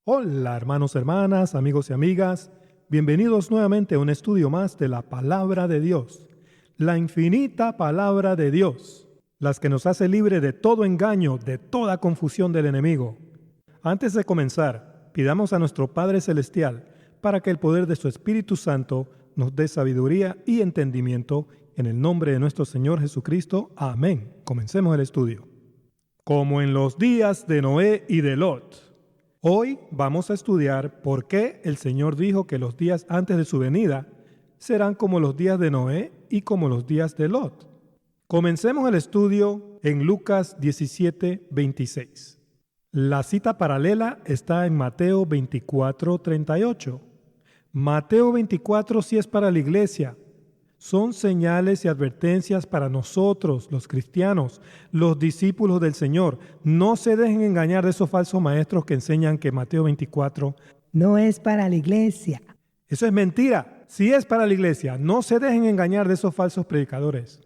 Hola hermanos, hermanas, amigos y amigas, bienvenidos nuevamente a un estudio más de la Palabra de Dios, la infinita Palabra de Dios, las que nos hace libre de todo engaño, de toda confusión del enemigo. Antes de comenzar, pidamos a nuestro Padre Celestial para que el poder de su Espíritu Santo nos dé sabiduría y entendimiento en el nombre de nuestro Señor Jesucristo. Amén. Comencemos el estudio. Como en los días de Noé y de Lot. Hoy vamos a estudiar por qué el Señor dijo que los días antes de su venida serán como los días de Noé y como los días de Lot. Comencemos el estudio en Lucas 17:26. La cita paralela está en Mateo 24:38. Mateo 24 sí es para la iglesia. Son señales y advertencias para nosotros, los cristianos, los discípulos del Señor. No se dejen engañar de esos falsos maestros que enseñan que Mateo 24 no es para la iglesia. Eso es mentira. Sí es para la iglesia. No se dejen engañar de esos falsos predicadores.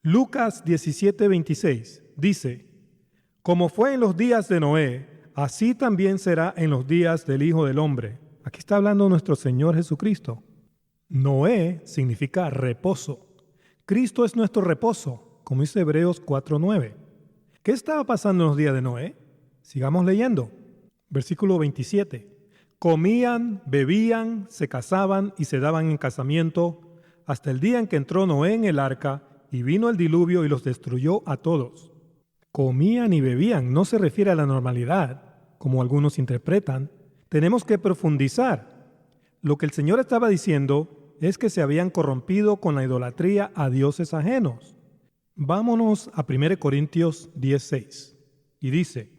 Lucas 17:26 dice: como fue en los días de Noé, así también será en los días del Hijo del Hombre. Aquí está hablando nuestro Señor Jesucristo. Noé significa reposo. Cristo es nuestro reposo, como dice Hebreos 4:9. ¿Qué estaba pasando en los días de Noé? Sigamos leyendo. Versículo 27. Comían, bebían, se casaban y se daban en casamiento hasta el día en que entró Noé en el arca y vino el diluvio y los destruyó a todos. Comían y bebían no se refiere a la normalidad, como algunos interpretan. Tenemos que profundizar. Lo que el Señor estaba diciendo es que se habían corrompido con la idolatría a dioses ajenos. Vámonos a 1 Corintios 10:6. Y dice: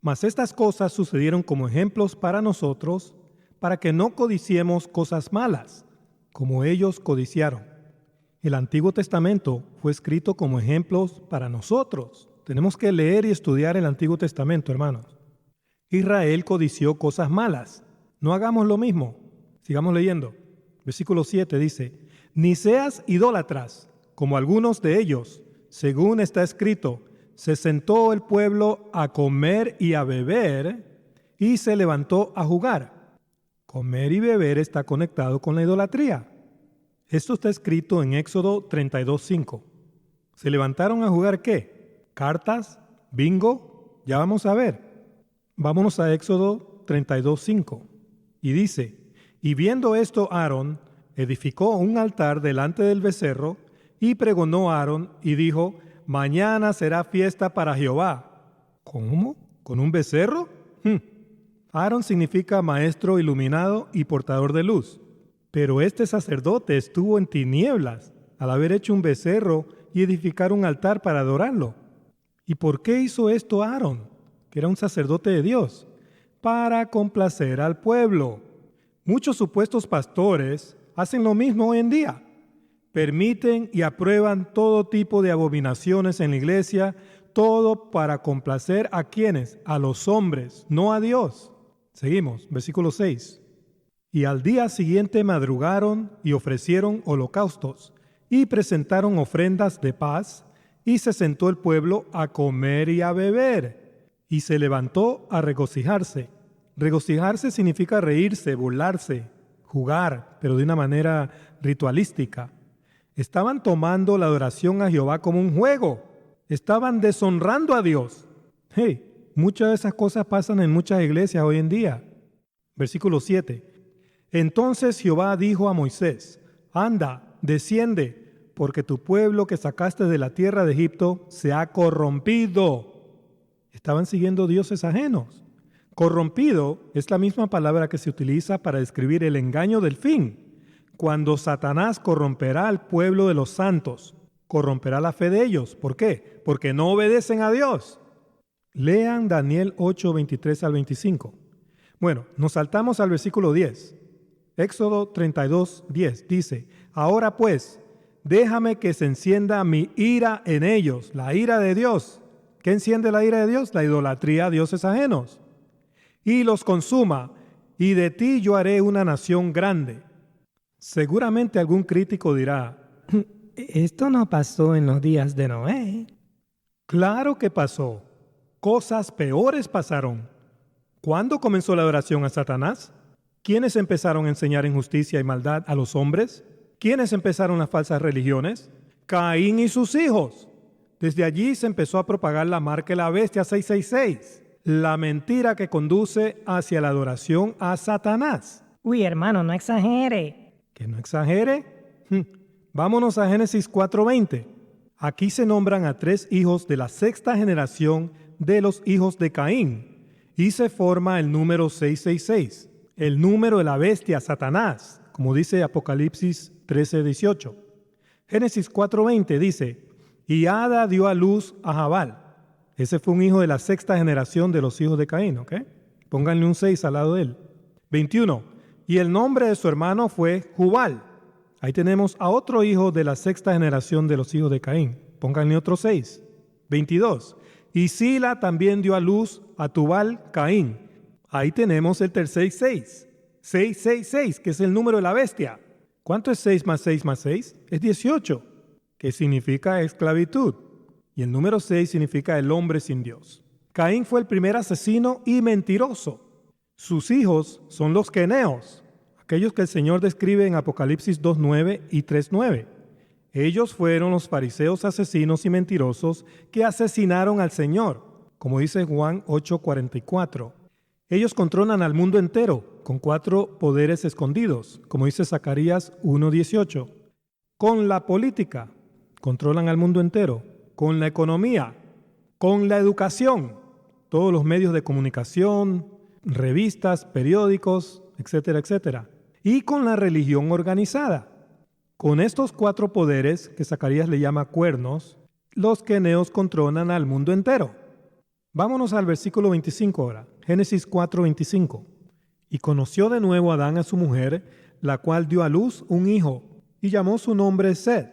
mas estas cosas sucedieron como ejemplos para nosotros, para que no codiciemos cosas malas, como ellos codiciaron. El Antiguo Testamento fue escrito como ejemplos para nosotros. Tenemos que leer y estudiar el Antiguo Testamento, hermanos. Israel codició cosas malas. No hagamos lo mismo. Sigamos leyendo. Versículo 7 dice: ni seas idólatras, como algunos de ellos, según está escrito, se sentó el pueblo a comer y a beber, y se levantó a jugar. Comer y beber está conectado con la idolatría. Esto está escrito en Éxodo 32:5. ¿Se levantaron a jugar qué? ¿Cartas? ¿Bingo? Ya vamos a ver. Vámonos a Éxodo 32:5. Y dice: y viendo esto Aarón edificó un altar delante del becerro, y pregonó Aarón y dijo: mañana será fiesta para Jehová. ¿Cómo? ¿Con un becerro? Aarón significa maestro iluminado y portador de luz. Pero este sacerdote estuvo en tinieblas al haber hecho un becerro y edificar un altar para adorarlo. ¿Y por qué hizo esto Aarón, que era un sacerdote de Dios? Para complacer al pueblo. Muchos supuestos pastores hacen lo mismo hoy en día. Permiten y aprueban todo tipo de abominaciones en la iglesia, todo para complacer ¿a quiénes? A los hombres, no a Dios. Seguimos, versículo 6. Y al día siguiente madrugaron y ofrecieron holocaustos y presentaron ofrendas de paz, y se sentó el pueblo a comer y a beber, y se levantó a regocijarse. Regocijarse significa reírse, burlarse, jugar, pero de una manera ritualística. Estaban tomando la adoración a Jehová como un juego. Estaban deshonrando a Dios. Muchas de esas cosas pasan en muchas iglesias hoy en día. Versículo 7. Entonces Jehová dijo a Moisés: anda, desciende, porque tu pueblo que sacaste de la tierra de Egipto se ha corrompido. Estaban siguiendo dioses ajenos. Corrompido es la misma palabra que se utiliza para describir el engaño del fin, cuando Satanás corromperá al pueblo de los santos, corromperá la fe de ellos. ¿Por qué? Porque no obedecen a Dios. Lean Daniel 8:23 al 25. Bueno, nos saltamos al versículo 10. Éxodo 32:10 dice: ahora pues, déjame que se encienda mi ira en ellos, la ira de Dios. ¿Qué enciende la ira de Dios? La idolatría a dioses ajenos. Y los consuma, y de ti yo haré una nación grande. Seguramente algún crítico dirá: Esto no pasó en los días de Noé. claro que pasó. Cosas peores pasaron. ¿Cuándo comenzó la adoración a Satanás? ¿Quiénes empezaron a enseñar injusticia y maldad a los hombres? ¿Quiénes empezaron las falsas religiones? Caín y sus hijos. Desde allí se empezó a propagar la marca de la bestia 666, la mentira que conduce hacia la adoración a Satanás. Uy, hermano, no exagere. ¿Que no exagere? Vámonos a Génesis 4:20. Aquí se nombran a 3 hijos de la 6ª generación de los hijos de Caín y se forma el número 666, el número de la bestia Satanás, como dice Apocalipsis 13:18. Génesis 4:20 dice: y Ada dio a luz a Jabal. Ese fue un hijo de la 6ª generación de los hijos de Caín, ¿ok? Pónganle un 6 al lado de él. 21. Y el nombre de su hermano fue Jubal. Ahí tenemos a otro hijo de la 6ª generación de los hijos de Caín. Pónganle otro 6. 22. Y Sila también dio a luz a Tubal Caín. Ahí tenemos el tercer 6. 666, que es el número de la bestia. ¿Cuánto es 6 más 6 más 6? Es 18. Que significa esclavitud, y el número 6 significa el hombre sin Dios. Caín fue el primer asesino y mentiroso. Sus hijos son los queneos, aquellos que el Señor describe en Apocalipsis 2:9 y 3:9. Ellos fueron los fariseos asesinos y mentirosos que asesinaron al Señor, como dice Juan 8:44. Ellos controlan al mundo entero con 4 poderes escondidos, como dice Zacarías 1:18. Con la política, controlan al mundo entero, con la economía, con la educación, todos los medios de comunicación, revistas, periódicos, etcétera, etcétera, y con la religión organizada. Con estos 4 poderes, que Zacarías le llama cuernos, los queneos controlan al mundo entero. Vámonos al versículo 25 ahora, Génesis 4:25. Y conoció de nuevo Adán a su mujer, la cual dio a luz un hijo, y llamó su nombre Set.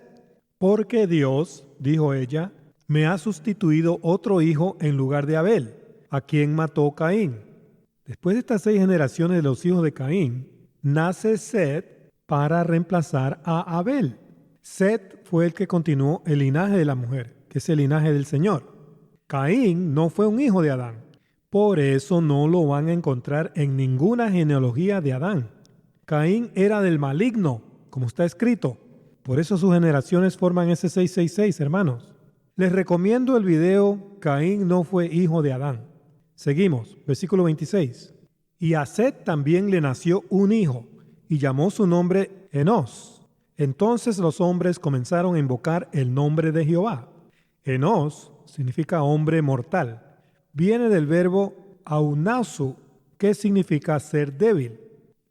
Porque Dios, dijo ella, me ha sustituido otro hijo en lugar de Abel, a quien mató Caín. Después de estas 6 generaciones de los hijos de Caín, nace Set para reemplazar a Abel. Set fue el que continuó el linaje de la mujer, que es el linaje del Señor. Caín no fue un hijo de Adán. Por eso no lo van a encontrar en ninguna genealogía de Adán. Caín era del maligno, como está escrito. Por eso sus generaciones forman ese 666, hermanos. Les recomiendo el video Caín no fue hijo de Adán. Seguimos, versículo 26. Y a Set también le nació un hijo, y llamó su nombre Enos. Entonces los hombres comenzaron a invocar el nombre de Jehová. Enos significa hombre mortal. Viene del verbo aunasu, que significa ser débil.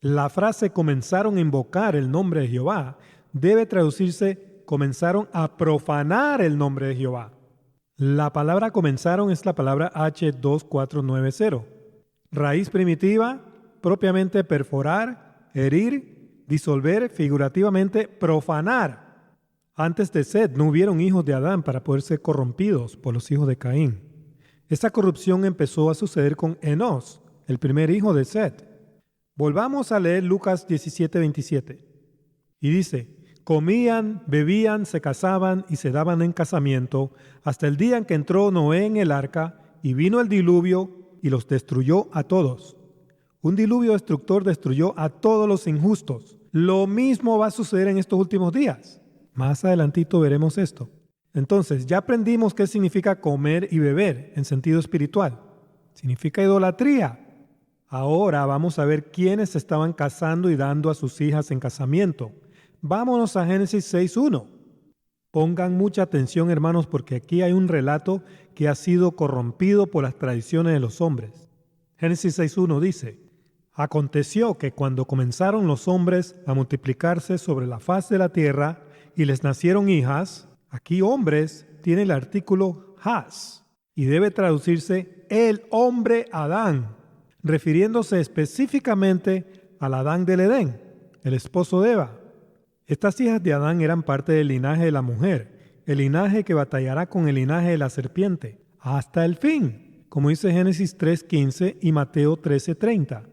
La frase comenzaron a invocar el nombre de Jehová debe traducirse comenzaron a profanar el nombre de Jehová. La palabra comenzaron es la palabra H2490. Raíz primitiva, propiamente perforar, herir, disolver, figurativamente profanar. Antes de Set no hubieron hijos de Adán para poder ser corrompidos por los hijos de Caín. Esta corrupción empezó a suceder con Enos, el primer hijo de Set. Volvamos a leer Lucas 17:27. Y dice: comían, bebían, se casaban y se daban en casamiento hasta el día en que entró Noé en el arca y vino el diluvio y los destruyó a todos. Un diluvio destructor destruyó a todos los injustos. Lo mismo va a suceder en estos últimos días. Más adelantito veremos esto. Entonces, ya aprendimos qué significa comer y beber en sentido espiritual. Significa idolatría. Ahora vamos a ver quiénes se estaban casando y dando a sus hijas en casamiento. Vámonos a Génesis 6:1. Pongan mucha atención, hermanos, porque aquí hay un relato que ha sido corrompido por las tradiciones de los hombres. Génesis 6:1 dice: aconteció que cuando comenzaron los hombres a multiplicarse sobre la faz de la tierra y les nacieron hijas, aquí hombres tiene el artículo has y debe traducirse el hombre Adán, refiriéndose específicamente al Adán del Edén, el esposo de Eva. Estas hijas de Adán eran parte del linaje de la mujer, el linaje que batallará con el linaje de la serpiente, hasta el fin, como dice Génesis 3:15 y Mateo 13:30.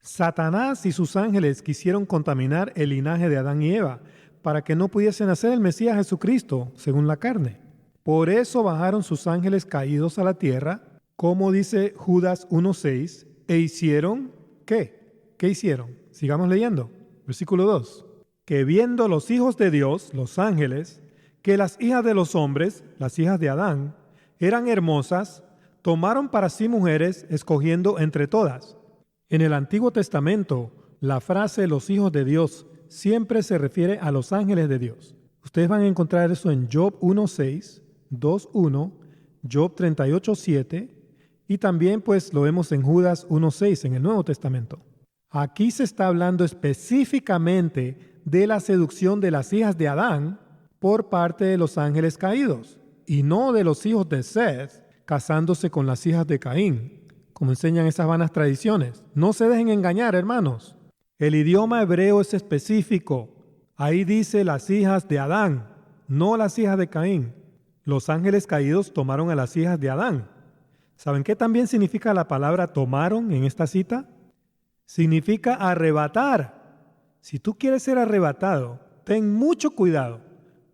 Satanás y sus ángeles quisieron contaminar el linaje de Adán y Eva para que no pudiese nacer el Mesías Jesucristo según la carne. Por eso bajaron sus ángeles caídos a la tierra, como dice Judas 1:6, E hicieron, ¿qué? ¿Qué hicieron? Sigamos leyendo. Versículo 2. Que viendo los hijos de Dios, los ángeles, que las hijas de los hombres, las hijas de Adán, eran hermosas, tomaron para sí mujeres, escogiendo entre todas. En el Antiguo Testamento, la frase los hijos de Dios siempre se refiere a los ángeles de Dios. Ustedes van a encontrar eso en Job 1:6, 2:1, Job 38:7 y también pues lo vemos en Judas 1:6 en el Nuevo Testamento. Aquí se está hablando específicamente de la seducción de las hijas de Adán por parte de los ángeles caídos y no de los hijos de Seth casándose con las hijas de Caín, como enseñan esas vanas tradiciones. No se dejen engañar, hermanos. El idioma hebreo es específico. Ahí dice las hijas de Adán, no las hijas de Caín. Los ángeles caídos tomaron a las hijas de Adán. ¿Saben qué también significa la palabra tomaron en esta cita? Significa arrebatar. Si tú quieres ser arrebatado, ten mucho cuidado,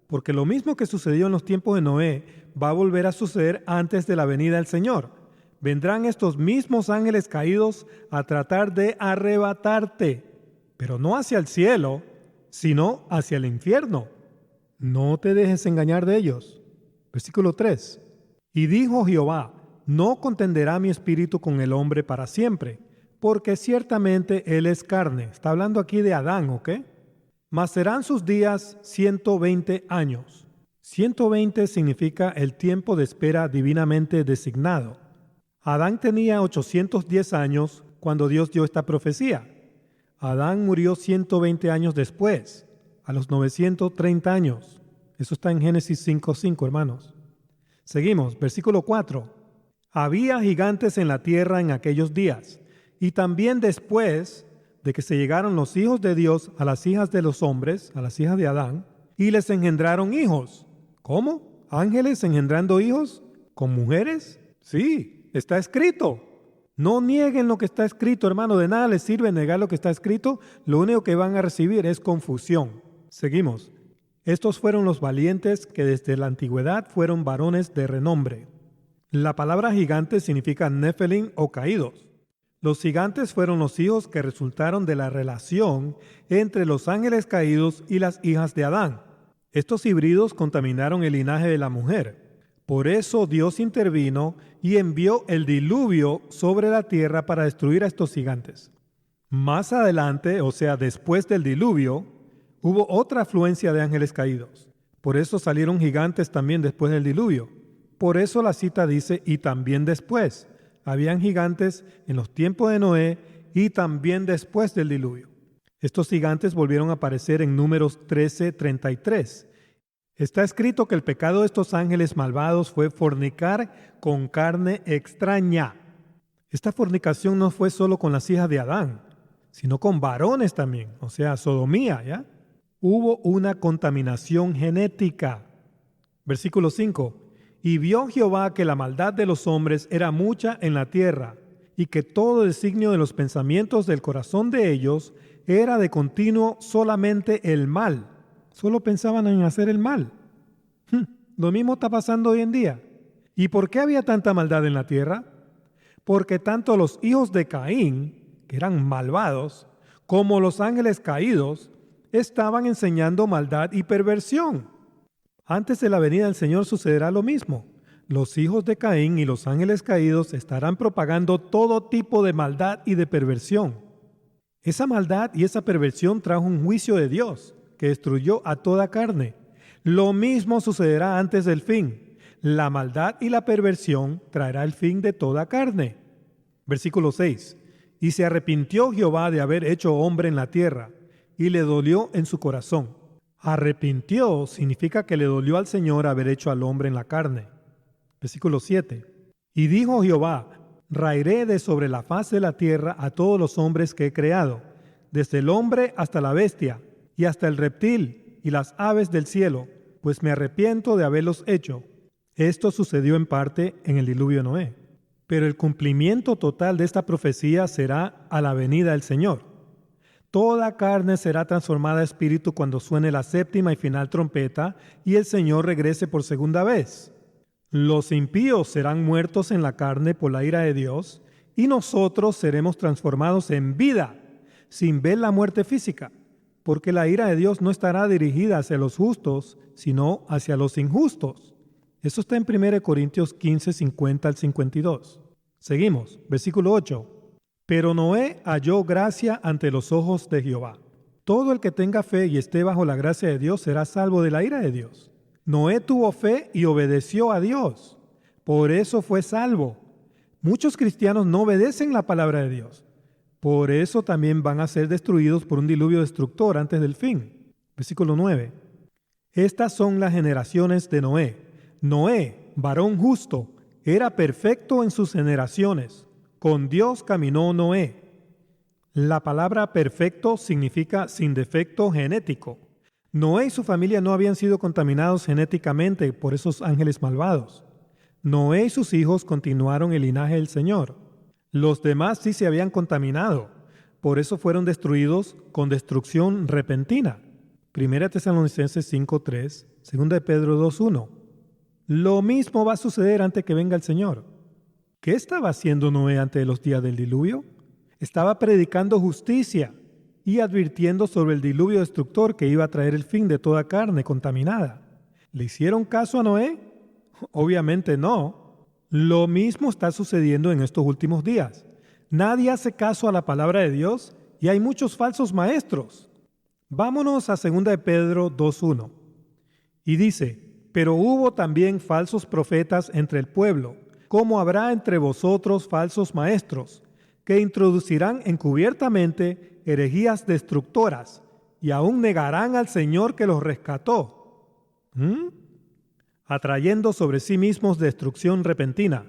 porque lo mismo que sucedió en los tiempos de Noé va a volver a suceder antes de la venida del Señor. Vendrán estos mismos ángeles caídos a tratar de arrebatarte, pero no hacia el cielo, sino hacia el infierno. No te dejes engañar de ellos. Versículo 3. Y dijo Jehová, no contenderá mi espíritu con el hombre para siempre, porque ciertamente él es carne. Está hablando aquí de Adán, ¿ok? Mas serán sus días 120 años. 120 significa el tiempo de espera divinamente designado. Adán tenía 810 años cuando Dios dio esta profecía. Adán murió 120 años después, a los 930 años. Eso está en Génesis 5:5, hermanos. Seguimos, versículo 4. Había gigantes en la tierra en aquellos días, y también después de que se llegaron los hijos de Dios a las hijas de los hombres, a las hijas de Adán, y les engendraron hijos. ¿Cómo? ¿Ángeles engendrando hijos? ¿Con mujeres? Sí, está escrito. No nieguen lo que está escrito, hermano. De nada les sirve negar lo que está escrito. Lo único que van a recibir es confusión. Seguimos. Estos fueron los valientes que desde la antigüedad fueron varones de renombre. La palabra gigante significa Nephilim o caídos. Los gigantes fueron los hijos que resultaron de la relación entre los ángeles caídos y las hijas de Adán. Estos híbridos contaminaron el linaje de la mujer. Por eso Dios intervino y envió el diluvio sobre la tierra para destruir a estos gigantes. Más adelante, o sea, después del diluvio, hubo otra afluencia de ángeles caídos. Por eso salieron gigantes también después del diluvio. Por eso la cita dice, y también después. Habían gigantes en los tiempos de Noé y también después del diluvio. Estos gigantes volvieron a aparecer en Números 13:33. Está escrito que el pecado de estos ángeles malvados fue fornicar con carne extraña. Esta fornicación no fue solo con las hijas de Adán, sino con varones también, o sea, sodomía, ¿ya? Hubo una contaminación genética. Versículo 5. Y vio Jehová que la maldad de los hombres era mucha en la tierra, y que todo designio de los pensamientos del corazón de ellos era de continuo solamente el mal. Solo pensaban en hacer el mal. Lo mismo está pasando hoy en día. ¿Y por qué había tanta maldad en la tierra? Porque tanto los hijos de Caín, que eran malvados, como los ángeles caídos, estaban enseñando maldad y perversión. Antes de la venida del Señor sucederá lo mismo. Los hijos de Caín y los ángeles caídos estarán propagando todo tipo de maldad y de perversión. Esa maldad y esa perversión trajo un juicio de Dios que destruyó a toda carne. Lo mismo sucederá antes del fin. La maldad y la perversión traerá el fin de toda carne. Versículo 6. Y se arrepintió Jehová de haber hecho hombre en la tierra, y le dolió en su corazón. Arrepintió significa que le dolió al Señor haber hecho al hombre en la carne. Versículo 7. Y dijo Jehová, raeré de sobre la faz de la tierra a todos los hombres que he creado, desde el hombre hasta la bestia, y hasta el reptil y las aves del cielo, pues me arrepiento de haberlos hecho. Esto sucedió en parte en el diluvio de Noé. Pero el cumplimiento total de esta profecía será a la venida del Señor. Toda carne será transformada a espíritu cuando suene la séptima y final trompeta y el Señor regrese por segunda vez. Los impíos serán muertos en la carne por la ira de Dios y nosotros seremos transformados en vida, sin ver la muerte física, porque la ira de Dios no estará dirigida hacia los justos, sino hacia los injustos. Eso está en 1 Corintios 15, 50 al 52. Seguimos, versículo 8. Pero Noé halló gracia ante los ojos de Jehová. Todo el que tenga fe y esté bajo la gracia de Dios será salvo de la ira de Dios. Noé tuvo fe y obedeció a Dios. Por eso fue salvo. Muchos cristianos no obedecen la palabra de Dios. Por eso también van a ser destruidos por un diluvio destructor antes del fin. Versículo 9. Estas son las generaciones de Noé. Noé, varón justo, era perfecto en sus generaciones. Con Dios caminó Noé. La palabra perfecto significa sin defecto genético. Noé y su familia no habían sido contaminados genéticamente por esos ángeles malvados. Noé y sus hijos continuaron el linaje del Señor. Los demás sí se habían contaminado, por eso fueron destruidos con destrucción repentina. 1 Tesalonicenses 5:3, 2 Pedro 2:1. Lo mismo va a suceder antes que venga el Señor. ¿Qué estaba haciendo Noé antes de los días del diluvio? Estaba predicando justicia y advirtiendo sobre el diluvio destructor que iba a traer el fin de toda carne contaminada. ¿Le hicieron caso a Noé? Obviamente no. Lo mismo está sucediendo en estos últimos días. Nadie hace caso a la palabra de Dios y hay muchos falsos maestros. Vámonos a 2 Pedro 2:1. Y dice, pero hubo también falsos profetas entre el pueblo, como habrá entre vosotros falsos maestros, que introducirán encubiertamente herejías destructoras y aún negarán al Señor que los rescató, atrayendo sobre sí mismos destrucción repentina.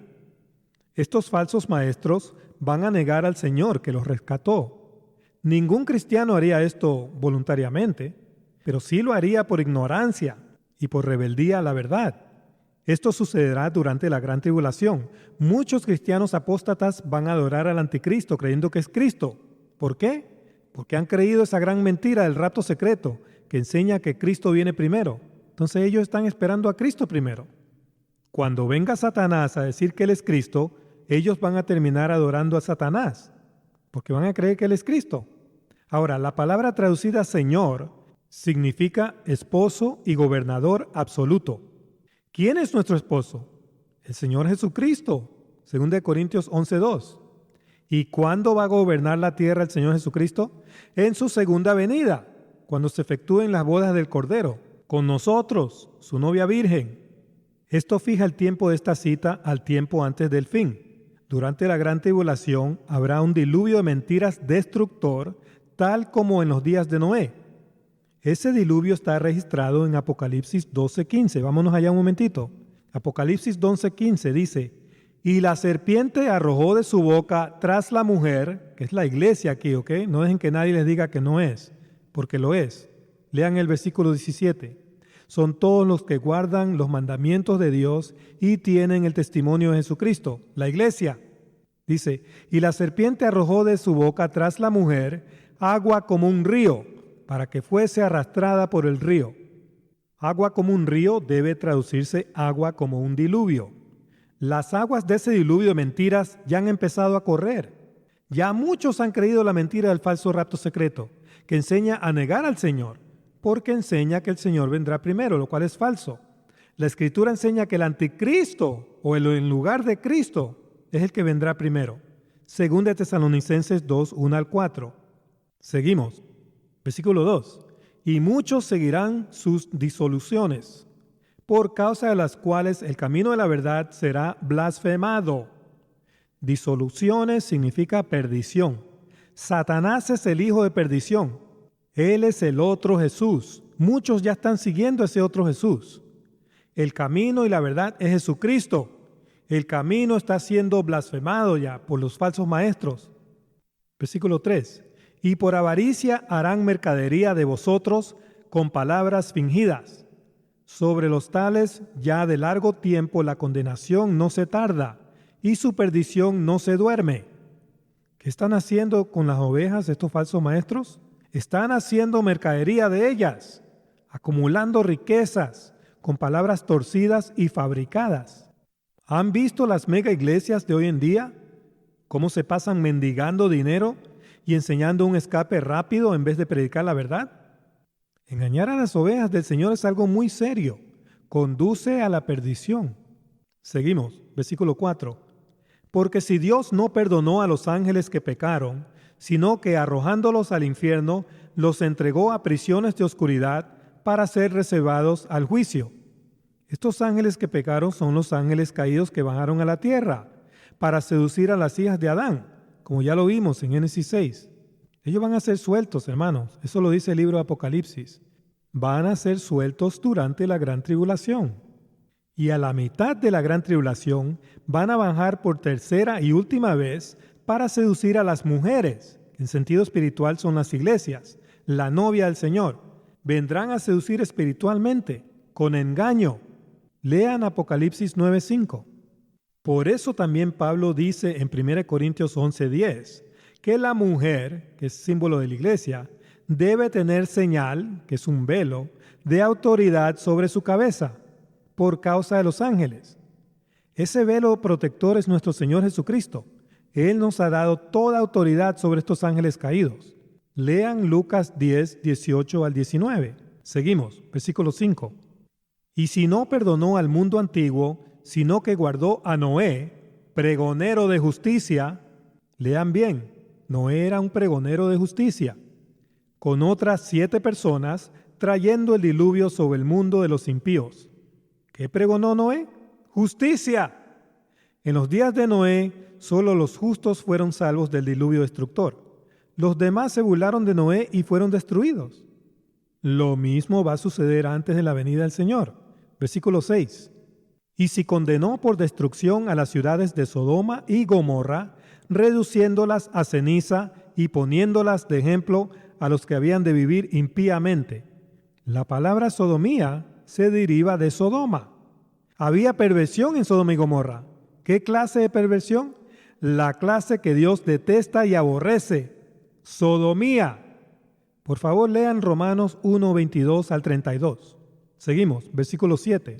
Estos falsos maestros van a negar al Señor que los rescató. Ningún cristiano haría esto voluntariamente, pero sí lo haría por ignorancia y por rebeldía a la verdad. Esto sucederá durante la gran tribulación. Muchos cristianos apóstatas van a adorar al anticristo creyendo que es Cristo. ¿Por qué? Porque han creído esa gran mentira del rapto secreto que enseña que Cristo viene primero. Entonces ellos están esperando a Cristo primero. Cuando venga Satanás a decir que Él es Cristo, ellos van a terminar adorando a Satanás, porque van a creer que Él es Cristo. Ahora, la palabra traducida Señor significa esposo y gobernador absoluto. ¿Quién es nuestro esposo? El Señor Jesucristo, 2 Corintios 11:2. ¿Y cuándo va a gobernar la tierra el Señor Jesucristo? En su segunda venida, cuando se efectúen las bodas del Cordero, con nosotros, su novia virgen. Esto fija el tiempo de esta cita al tiempo antes del fin. Durante la gran tribulación habrá un diluvio de mentiras destructor, tal como en los días de Noé. Ese diluvio está registrado en Apocalipsis 12:15. Vámonos allá un momentito. Apocalipsis 12:15 dice, y la serpiente arrojó de su boca tras la mujer, que es la iglesia aquí, ¿ok? No dejen que nadie les diga que no es, porque lo es. Lean el versículo 17. Son todos los que guardan los mandamientos de Dios y tienen el testimonio de Jesucristo. La iglesia. Dice, y la serpiente arrojó de su boca tras la mujer agua como un río, para que fuese arrastrada por el río. Agua como un río debe traducirse agua como un diluvio. Las aguas de ese diluvio de mentiras ya han empezado a correr. Ya muchos han creído la mentira del falso rapto secreto, que enseña a negar al Señor, porque enseña que el Señor vendrá primero, lo cual es falso. La Escritura enseña que el anticristo, o el en lugar de Cristo, es el que vendrá primero. 2 Tesalonicenses 2:1-4. Seguimos. Versículo 2. Y muchos seguirán sus disoluciones, por causa de las cuales el camino de la verdad será blasfemado. Disoluciones significa perdición. Satanás es el hijo de perdición. Él es el otro Jesús. Muchos ya están siguiendo a ese otro Jesús. El camino y la verdad es Jesucristo. El camino está siendo blasfemado ya por los falsos maestros. Versículo 3. Y por avaricia harán mercadería de vosotros con palabras fingidas. Sobre los tales ya de largo tiempo la condenación no se tarda y su perdición no se duerme. ¿Qué están haciendo con las ovejas estos falsos maestros? Están haciendo mercadería de ellas, acumulando riquezas con palabras torcidas y fabricadas. ¿Han visto las mega iglesias de hoy en día? ¿Cómo se pasan mendigando dinero y enseñando un escape rápido en vez de predicar la verdad? Engañar a las ovejas del Señor es algo muy serio. Conduce a la perdición. Seguimos, versículo 4. Porque si Dios no perdonó a los ángeles que pecaron, sino que arrojándolos al infierno, los entregó a prisiones de oscuridad para ser reservados al juicio. Estos ángeles que pecaron son los ángeles caídos que bajaron a la tierra para seducir a las hijas de Adán, como ya lo vimos en Génesis 6. Ellos van a ser sueltos, hermanos. Eso lo dice el libro de Apocalipsis. Van a ser sueltos durante la gran tribulación. Y a la mitad de la gran tribulación van a bajar por tercera y última vez para seducir a las mujeres. En sentido espiritual son las iglesias, la novia del Señor. Vendrán a seducir espiritualmente, con engaño. Lean Apocalipsis 9:5. Por eso también Pablo dice en 1 Corintios 11:10 que la mujer, que es símbolo de la iglesia, debe tener señal, que es un velo, de autoridad sobre su cabeza, por causa de los ángeles. Ese velo protector es nuestro Señor Jesucristo. Él nos ha dado toda autoridad sobre estos ángeles caídos. Lean Lucas 10, 18 al 19. Seguimos, versículo 5. Y si no perdonó al mundo antiguo, sino que guardó a Noé, pregonero de justicia, lean bien, Noé era un pregonero de justicia, con otras 7 personas, trayendo el diluvio sobre el mundo de los impíos. ¿Qué pregonó Noé? ¡Justicia! En los días de Noé, solo los justos fueron salvos del diluvio destructor. Los demás se burlaron de Noé y fueron destruidos. Lo mismo va a suceder antes de la venida del Señor. Versículo 6. Y si condenó por destrucción a las ciudades de Sodoma y Gomorra, reduciéndolas a ceniza y poniéndolas de ejemplo a los que habían de vivir impíamente. La palabra sodomía se deriva de Sodoma. Había perversión en Sodoma y Gomorra. ¿Qué clase de perversión? La clase que Dios detesta y aborrece. Sodomía. Por favor, lean Romanos 1, 22 al 32. Seguimos, versículo 7.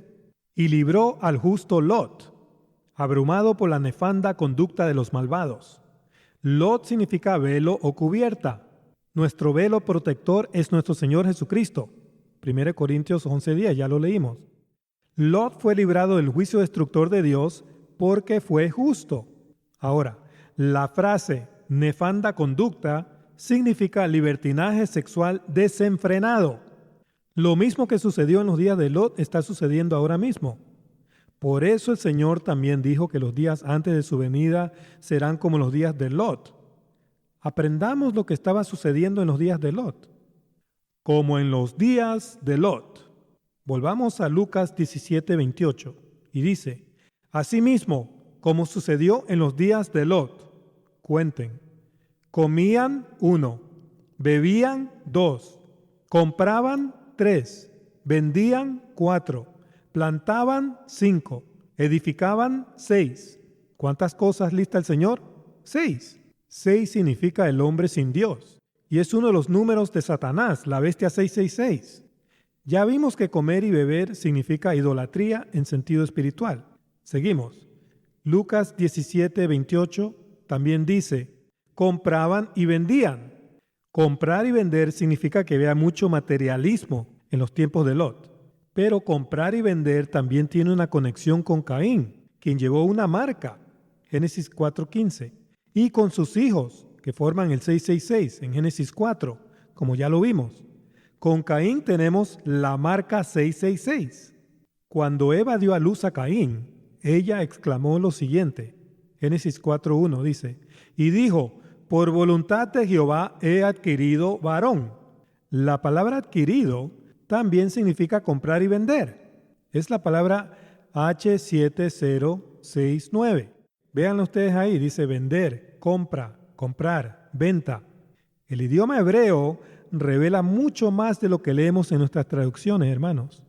Y libró al justo Lot, abrumado por la nefanda conducta de los malvados. Lot significa velo o cubierta. Nuestro velo protector es nuestro Señor Jesucristo. 1 Corintios 11:10, ya lo leímos. Lot fue librado del juicio destructor de Dios porque fue justo. Ahora, la frase nefanda conducta significa libertinaje sexual desenfrenado. Lo mismo que sucedió en los días de Lot está sucediendo ahora mismo. Por eso el Señor también dijo que los días antes de su venida serán como los días de Lot. Aprendamos lo que estaba sucediendo en los días de Lot. Como en los días de Lot. Volvamos a Lucas 17:28 y dice: Asimismo, como sucedió en los días de Lot, cuenten, comían 1, bebían 2, compraban 3, vendían 4, plantaban 5, edificaban 6. ¿Cuántas cosas lista el Señor? 6. 6 significa el hombre sin Dios y es uno de los números de Satanás, la bestia 666. Ya vimos que comer y beber significa idolatría en sentido espiritual. Seguimos. Lucas 17:28 también dice, compraban y vendían. Comprar y vender significa que había mucho materialismo en los tiempos de Lot. Pero comprar y vender también tiene una conexión con Caín, quien llevó una marca, Génesis 4:15, y con sus hijos, que forman el 666 en Génesis 4, como ya lo vimos. Con Caín tenemos la marca 666. Cuando Eva dio a luz a Caín, ella exclamó lo siguiente. Génesis 4:1 dice, y dijo, por voluntad de Jehová he adquirido varón. La palabra adquirido también significa comprar y vender. Es la palabra H7069. Véanlo ustedes ahí, dice vender, compra, comprar, venta. El idioma hebreo revela mucho más de lo que leemos en nuestras traducciones, hermanos.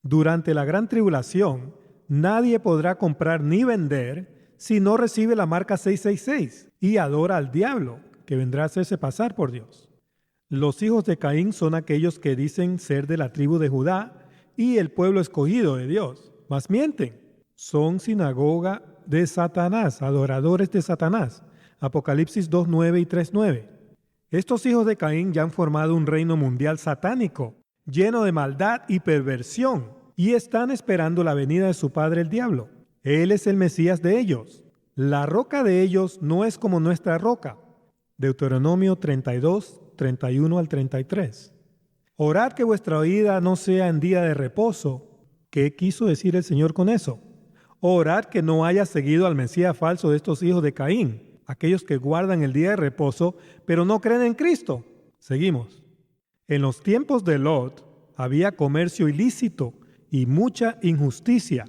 Durante la gran tribulación, nadie podrá comprar ni vender si no recibe la marca 666 y adora al diablo, que vendrá a hacerse pasar por Dios. Los hijos de Caín son aquellos que dicen ser de la tribu de Judá y el pueblo escogido de Dios, mas mienten. Son sinagoga de Satanás, adoradores de Satanás. Apocalipsis 2:9 y 3:9. Estos hijos de Caín ya han formado un reino mundial satánico, lleno de maldad y perversión, y están esperando la venida de su padre el diablo. Él es el Mesías de ellos. La roca de ellos no es como nuestra roca. Deuteronomio 32, 31 al 33. Orad que vuestra oída no sea en día de reposo. ¿Qué quiso decir el Señor con eso? Orad que no haya seguido al Mesías falso de estos hijos de Caín, aquellos que guardan el día de reposo, pero no creen en Cristo. Seguimos. En los tiempos de Lot había comercio ilícito y mucha injusticia.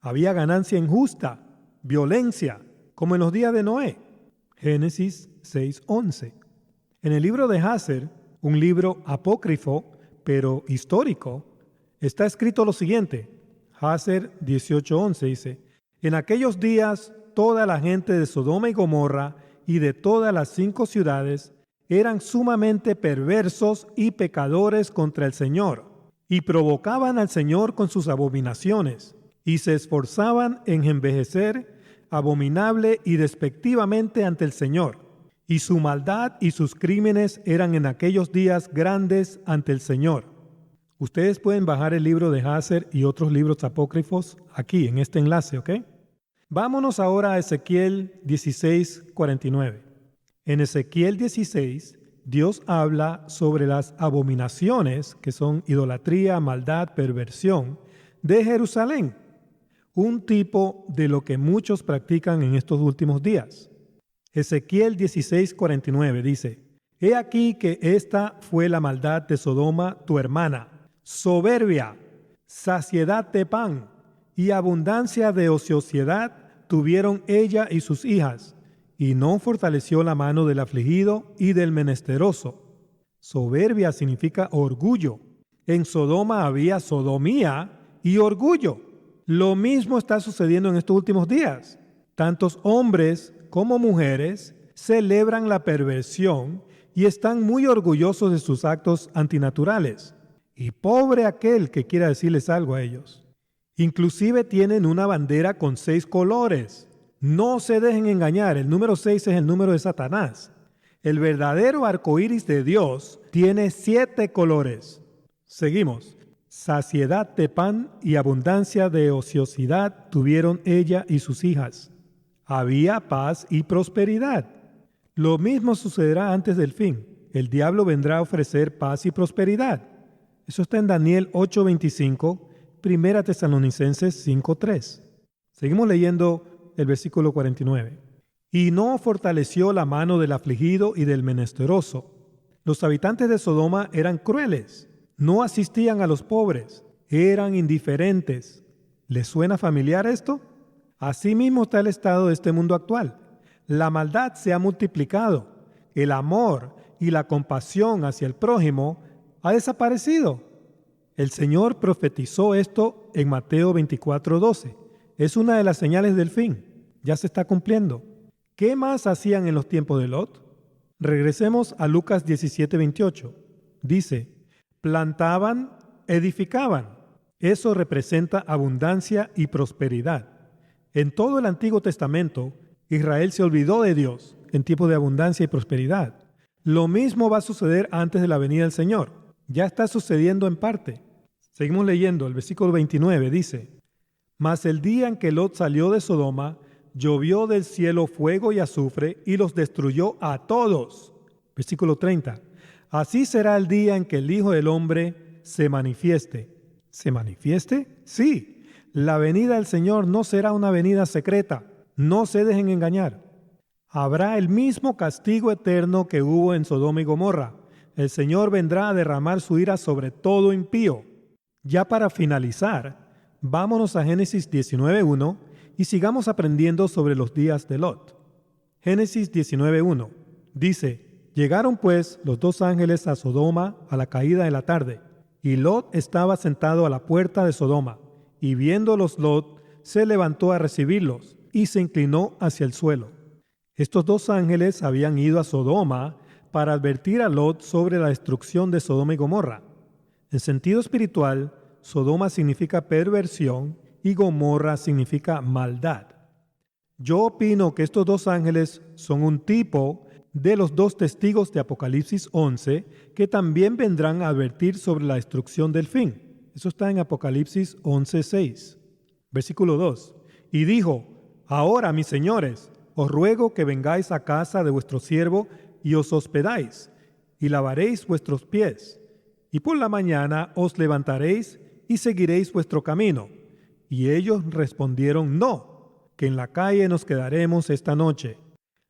Había ganancia injusta, violencia, como en los días de Noé. Génesis 6:11. En el libro de Hazer, un libro apócrifo, pero histórico, está escrito lo siguiente. Hazer 18:11 dice: en aquellos días toda la gente de Sodoma y Gomorra y de todas las 5 ciudades eran sumamente perversos y pecadores contra el Señor, y provocaban al Señor con sus abominaciones, y se esforzaban en envejecer abominable y despectivamente ante el Señor. Y su maldad y sus crímenes eran en aquellos días grandes ante el Señor. Ustedes pueden bajar el libro de Hazer y otros libros apócrifos aquí, en este enlace, ¿ok? Vámonos ahora a Ezequiel 16:49. En Ezequiel 16, Dios habla sobre las abominaciones, que son idolatría, maldad, perversión, de Jerusalén, un tipo de lo que muchos practican en estos últimos días. Ezequiel 16:49 dice: he aquí que esta fue la maldad de Sodoma, tu hermana, soberbia, saciedad de pan y abundancia de ociosidad tuvieron ella y sus hijas, y no fortaleció la mano del afligido y del menesteroso. Soberbia significa orgullo. En Sodoma había sodomía y orgullo. Lo mismo está sucediendo en estos últimos días. Tantos hombres como mujeres celebran la perversión y están muy orgullosos de sus actos antinaturales. Y pobre aquel que quiera decirles algo a ellos. Inclusive tienen una bandera con 6 colores. No se dejen engañar, el número 6 es el número de Satanás. El verdadero arco iris de Dios tiene 7 colores. Seguimos. Saciedad de pan y abundancia de ociosidad tuvieron ella y sus hijas. Había paz y prosperidad. Lo mismo sucederá antes del fin. El diablo vendrá a ofrecer paz y prosperidad. Eso está en Daniel 8:25, 1 Tesalonicenses 5:3. Seguimos leyendo el versículo 49. Y no fortaleció la mano del afligido y del menesteroso. Los habitantes de Sodoma eran crueles. No asistían a los pobres, eran indiferentes. ¿Les suena familiar esto? Así mismo está el estado de este mundo actual. La maldad se ha multiplicado. El amor y la compasión hacia el prójimo ha desaparecido. El Señor profetizó esto en Mateo 24:12. Es una de las señales del fin. Ya se está cumpliendo. ¿Qué más hacían en los tiempos de Lot? Regresemos a Lucas 17:28. Dice: plantaban, edificaban. Eso representa abundancia y prosperidad. En todo el Antiguo Testamento, Israel se olvidó de Dios en tiempos de abundancia y prosperidad. Lo mismo va a suceder antes de la venida del Señor. Ya está sucediendo en parte. Seguimos leyendo, el versículo 29 dice: mas el día en que Lot salió de Sodoma, llovió del cielo fuego y azufre y los destruyó a todos. Versículo 30. Así será el día en que el Hijo del Hombre se manifieste. ¿Se manifieste? Sí. La venida del Señor no será una venida secreta. No se dejen engañar. Habrá el mismo castigo eterno que hubo en Sodoma y Gomorra. El Señor vendrá a derramar su ira sobre todo impío. Ya para finalizar, vámonos a Génesis 19:1 y sigamos aprendiendo sobre los días de Lot. Génesis 19:1 dice: llegaron pues los 2 ángeles a Sodoma a la caída de la tarde, y Lot estaba sentado a la puerta de Sodoma, y viéndolos Lot, se levantó a recibirlos, y se inclinó hacia el suelo. Estos 2 ángeles habían ido a Sodoma para advertir a Lot sobre la destrucción de Sodoma y Gomorra. En sentido espiritual, Sodoma significa perversión y Gomorra significa maldad. Yo opino que estos dos ángeles son un tipo de los dos testigos de Apocalipsis 11 que también vendrán a advertir sobre la destrucción del fin. Eso está en Apocalipsis 11:6. Versículo 2. Y dijo: Ahora, mis señores, os ruego que vengáis a casa de vuestro siervo y os hospedáis, y lavaréis vuestros pies, y por la mañana os levantaréis y seguiréis vuestro camino. Y ellos respondieron: No, que en la calle nos quedaremos esta noche.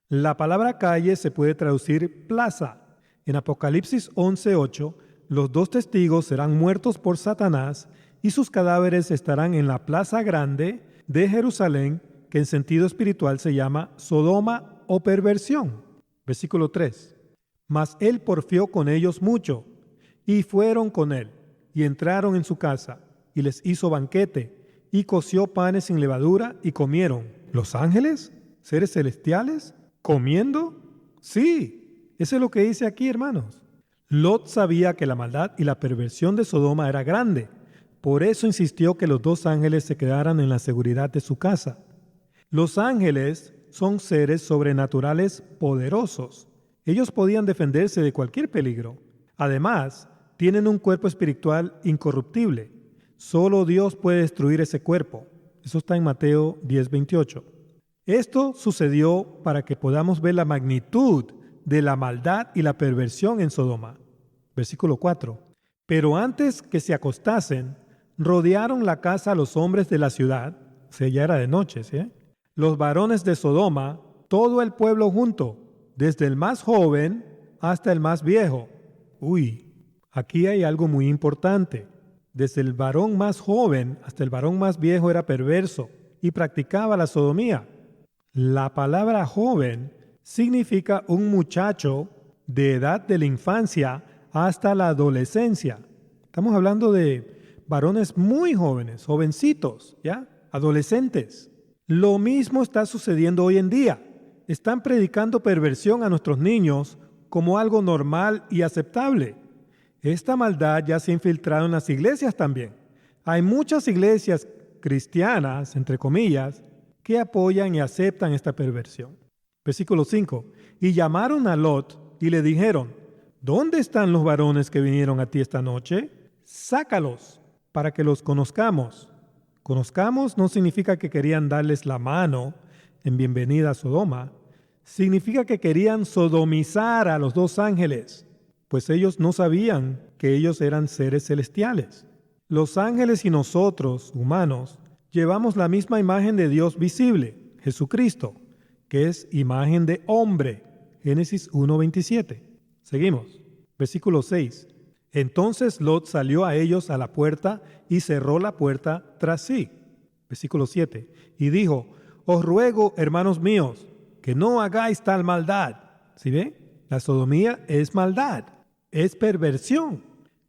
La palabra calle se puede traducir plaza. En Apocalipsis 11:8, los dos testigos serán muertos por Satanás y sus cadáveres estarán en la plaza grande de Jerusalén, que en sentido espiritual se llama Sodoma o perversión. Versículo 3. Mas él porfió con ellos mucho, y fueron con él, y entraron en su casa, y les hizo banquete, y coció panes sin levadura, y comieron. ¿Los ángeles? ¿Seres celestiales? ¿Comiendo? Sí, eso es lo que dice aquí, hermanos. Lot sabía que la maldad y la perversión de Sodoma era grande. Por eso insistió que los dos ángeles se quedaran en la seguridad de su casa. Los ángeles son seres sobrenaturales poderosos. Ellos podían defenderse de cualquier peligro. Además, tienen un cuerpo espiritual incorruptible. Solo Dios puede destruir ese cuerpo. Eso está en Mateo 10:28. Esto sucedió para que podamos ver la magnitud de la maldad y la perversión en Sodoma. Versículo 4. Pero antes que se acostasen, rodearon la casa a los hombres de la ciudad. O sea, ya era de noche, ¿sí? Los varones de Sodoma, todo el pueblo junto, desde el más joven hasta el más viejo. Uy, aquí hay algo muy importante. Desde el varón más joven hasta el varón más viejo era perverso y practicaba la sodomía. La palabra joven significa un muchacho de edad de la infancia hasta la adolescencia. Estamos hablando de varones muy jóvenes, jovencitos, ¿ya? Adolescentes. Lo mismo está sucediendo hoy en día. Están predicando perversión a nuestros niños como algo normal y aceptable. Esta maldad ya se ha infiltrado en las iglesias también. Hay muchas iglesias cristianas, entre comillas, que apoyan y aceptan esta perversión. Versículo 5. Y llamaron a Lot y le dijeron: ¿Dónde están los varones que vinieron a ti esta noche? Sácalos para que los conozcamos. Conozcamos no significa que querían darles la mano en bienvenida a Sodoma. Significa que querían sodomizar a los dos ángeles, pues ellos no sabían que ellos eran seres celestiales. Los ángeles y nosotros, humanos, llevamos la misma imagen de Dios visible, Jesucristo, que es imagen de hombre. Génesis 1:27. Seguimos. Versículo 6. Entonces Lot salió a ellos a la puerta y cerró la puerta tras sí. Versículo 7. Y dijo: Os ruego, hermanos míos, que no hagáis tal maldad. ¿Sí ve? La sodomía es maldad, es perversión.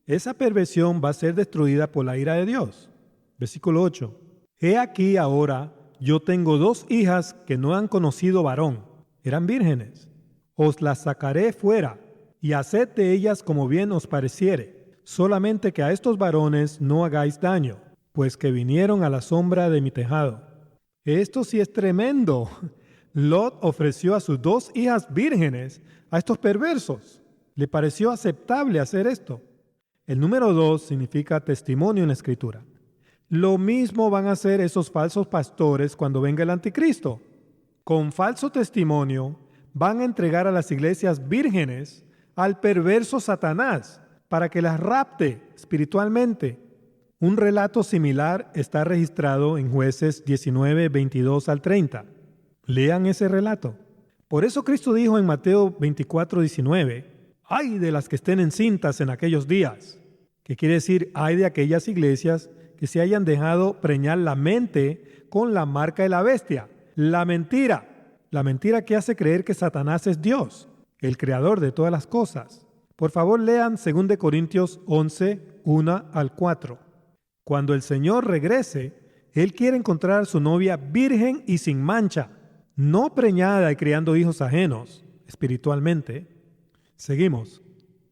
Esa perversión va a ser destruida por la ira de Dios. Versículo 8. He aquí ahora, yo tengo 2 hijas que no han conocido varón, eran vírgenes. Os las sacaré fuera, y haced de ellas como bien os pareciere, solamente que a estos varones no hagáis daño, pues que vinieron a la sombra de mi tejado. Esto sí es tremendo. Lot ofreció a sus 2 hijas vírgenes a estos perversos. Le pareció aceptable hacer esto. El número 2 significa testimonio en la Escritura. Lo mismo van a hacer esos falsos pastores cuando venga el anticristo. Con falso testimonio van a entregar a las iglesias vírgenes al perverso Satanás para que las rapte espiritualmente. Un relato similar está registrado en Jueces 19, 22 al 30. Lean ese relato. Por eso Cristo dijo en Mateo 24, 19, «Ay de las que estén encintas en aquellos días», que quiere decir, ay de aquellas iglesias que se hayan dejado preñar la mente con la marca de la bestia, la mentira que hace creer que Satanás es Dios, el creador de todas las cosas. Por favor, lean 2 Corintios 11, 1 al 4. Cuando el Señor regrese, Él quiere encontrar a su novia virgen y sin mancha, no preñada y criando hijos ajenos espiritualmente. Seguimos.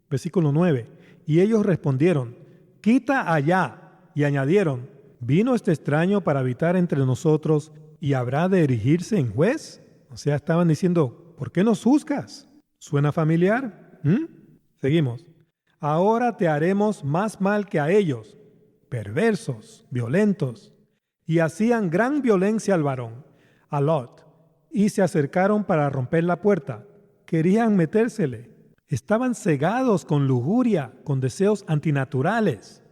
Versículo 9. Y ellos respondieron: «Quita allá». Y añadieron: «Vino este extraño para habitar entre nosotros ¿y habrá de erigirse en juez? O sea, estaban diciendo, ¿por qué nos juzgas? ¿Suena familiar? Seguimos. Ahora te haremos más mal que a ellos, perversos, violentos. Y hacían gran violencia al varón, a Lot, y se acercaron para romper la puerta. Querían metérsele. Estaban cegados con lujuria, con deseos antinaturales.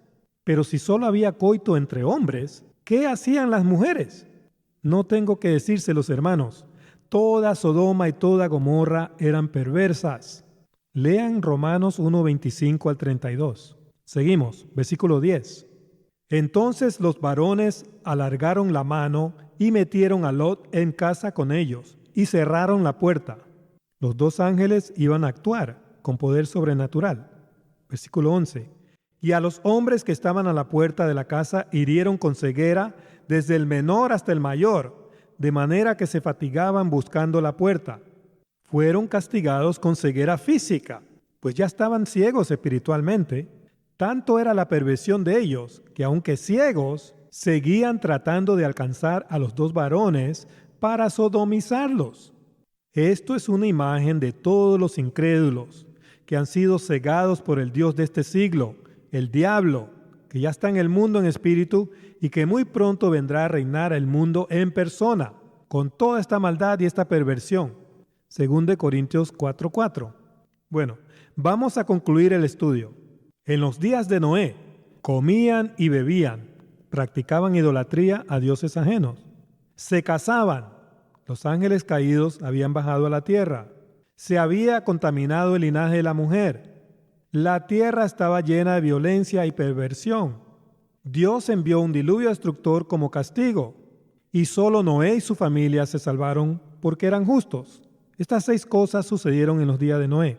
Pero si solo había coito entre hombres, ¿qué hacían las mujeres? No tengo que decírselos, hermanos. Toda Sodoma y toda Gomorra eran perversas. Lean Romanos 1:25 al 32. Seguimos, versículo 10. Entonces los varones alargaron la mano y metieron a Lot en casa con ellos y cerraron la puerta. Los dos ángeles iban a actuar con poder sobrenatural. Versículo 11. Y a los hombres que estaban a la puerta de la casa hirieron con ceguera desde el menor hasta el mayor, de manera que se fatigaban buscando la puerta. Fueron castigados con ceguera física, pues ya estaban ciegos espiritualmente. Tanto era la perversión de ellos, que aunque ciegos, seguían tratando de alcanzar a los dos varones para sodomizarlos. Esto es una imagen de todos los incrédulos que han sido cegados por el Dios de este siglo, el diablo, que ya está en el mundo en espíritu y que muy pronto vendrá a reinar el mundo en persona, con toda esta maldad y esta perversión. 2 Corintios 4:4. Bueno, vamos a concluir el estudio. En los días de Noé, comían y bebían, practicaban idolatría a dioses ajenos, se casaban, los ángeles caídos habían bajado a la tierra, se había contaminado el linaje de la mujer, la tierra estaba llena de violencia y perversión. Dios envió un diluvio destructor como castigo, y solo Noé y su familia se salvaron porque eran justos. Estas 6 cosas sucedieron en los días de Noé.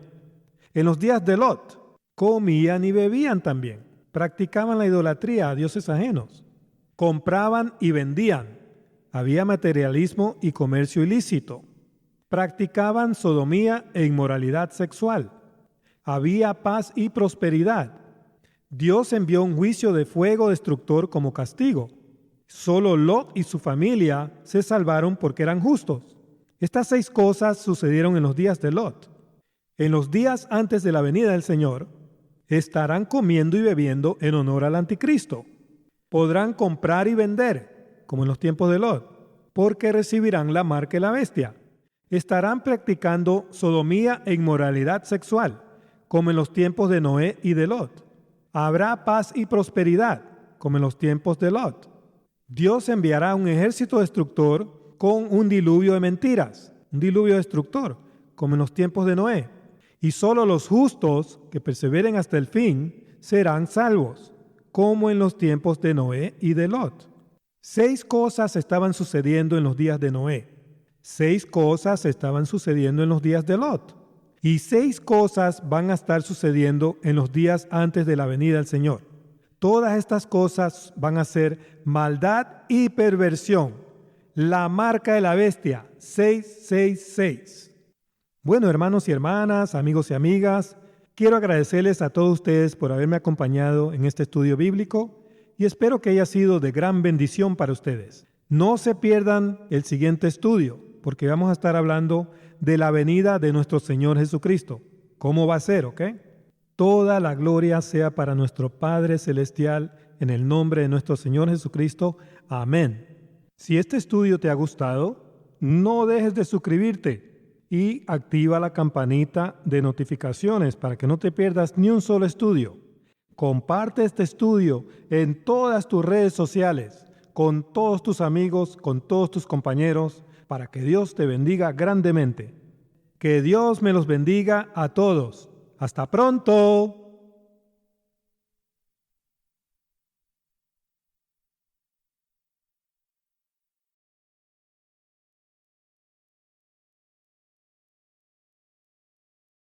En los días de Lot, comían y bebían también, practicaban la idolatría a dioses ajenos, compraban y vendían, había materialismo y comercio ilícito, practicaban sodomía e inmoralidad sexual, había paz y prosperidad. Dios envió un juicio de fuego destructor como castigo. Solo Lot y su familia se salvaron porque eran justos. Estas 6 cosas sucedieron en los días de Lot. En los días antes de la venida del Señor, estarán comiendo y bebiendo en honor al anticristo. Podrán comprar y vender, como en los tiempos de Lot, porque recibirán la marca de la bestia. Estarán practicando sodomía e inmoralidad sexual, como en los tiempos de Noé y de Lot. Habrá paz y prosperidad, como en los tiempos de Lot. Dios enviará un ejército destructor con un diluvio de mentiras, un diluvio destructor, como en los tiempos de Noé. Y solo los justos que perseveren hasta el fin serán salvos, como en los tiempos de Noé y de Lot. 6 cosas estaban sucediendo en los días de Noé. 6 cosas estaban sucediendo en los días de Lot. Y 6 cosas van a estar sucediendo en los días antes de la venida del Señor. Todas estas cosas van a ser maldad y perversión. La marca de la bestia, 666. Bueno, hermanos y hermanas, amigos y amigas, quiero agradecerles a todos ustedes por haberme acompañado en este estudio bíblico y espero que haya sido de gran bendición para ustedes. No se pierdan el siguiente estudio, porque vamos a estar hablando de la venida de nuestro Señor Jesucristo. ¿Cómo va a ser, ok? Toda la gloria sea para nuestro Padre Celestial, en el nombre de nuestro Señor Jesucristo. Amén. Si este estudio te ha gustado, no dejes de suscribirte y activa la campanita de notificaciones para que no te pierdas ni un solo estudio. Comparte este estudio en todas tus redes sociales, con todos tus amigos, con todos tus compañeros, para que Dios te bendiga grandemente. Que Dios me los bendiga a todos. ¡Hasta pronto!